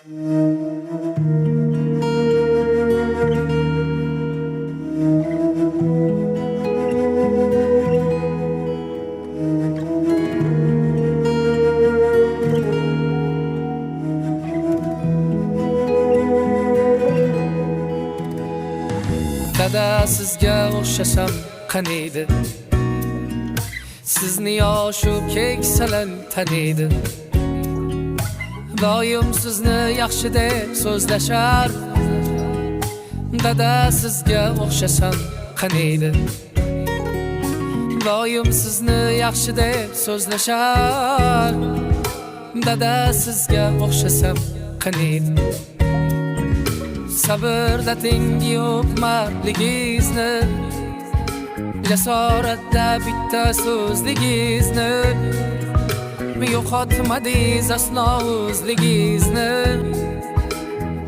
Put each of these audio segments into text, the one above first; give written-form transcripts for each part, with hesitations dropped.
Dada sizga o'xshasam qaniydi? Sizni yoshu keksalar taniydi. Doim sizni yaxshi deb so'zlashar. Dada sizga o'xshasam qaniydi? Doim sizni yaxshi deb so'zlashar. Dada sizga o'xshasam qaniydi? Sabrda tengi yo'q mardligingizni, jasoratda bitta so'zligingizni, yo'qotmadingiz aslo o'zligingizni.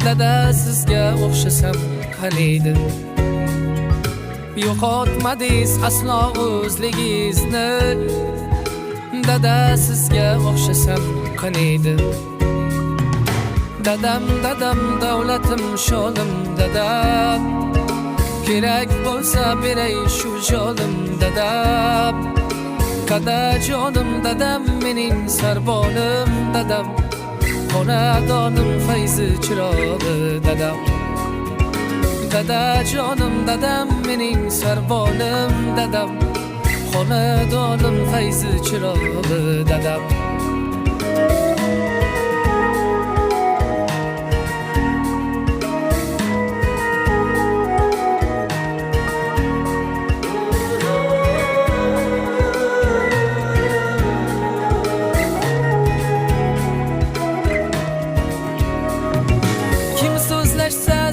Dada sizga o'xshasam qaniydi? Yo'qotmadingiz aslo o'zligingizni. Dada sizga o'xshasam qaniydi? Dadam, dadam, davlatim, sholim, dadam. Kerak bo'lsa beray shu jolim, dadam. Qada jonim, dadam, mening sarbonim, dadam. Xonadonim, fayzi chirog'i, dadam. Dada jonim, dadam, mening sarbonim, dadam. Xonadonim, fayzi chirog'i, dadam.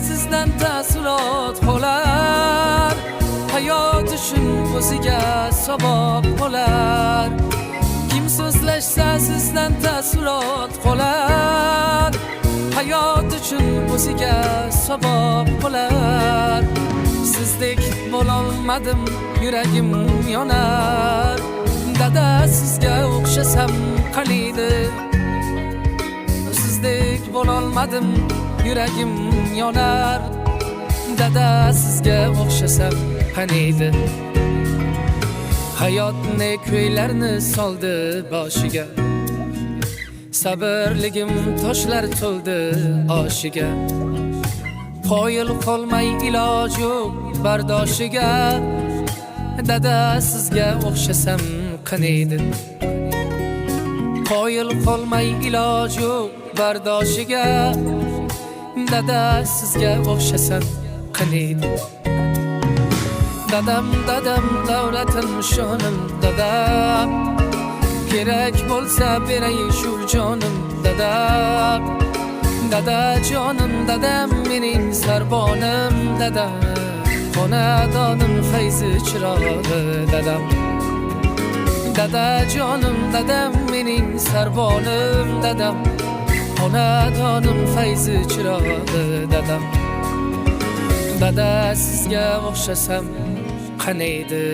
Sizdan taassurot qolar, hayot uchun o'ziga sabab bo'lar. Kim so'zlashsa sizdan taassurot qolar, hayot uchun o'ziga sabab bo'lar. Sizdek bo'lolmadim, yuragim yonar. Dada sizga o'xshasam qaniydi? Sizdek bo'lolmadim, yuragim yonar. Dada sizga o'xshasam qaniydi? Hayotni ko'ylarni soldi boshiga, sabrligim toshlar to'ldi oshiga. Qoyil qolmay iloj yo'q bardoshiga. Dada sizga o'xshasam qaniydi? Qoyil qolmay iloj yo'q bardoshiga. Dada sizga o'xshasam qaniydi? Dadam, dadam, davlatim, shonim, dadam. Kerak bo'lsa beray shu jonim, dadam. Dada jonim, dadam, mening sarbonim, dadam. Xonadonim, fayzi chirog'i, dadam. Dada jonim, dadam, mening sarbonim, dadam. Xonadonim, fayzi chirog'i, dadam. Dada sizga o'xshasam qaniydi?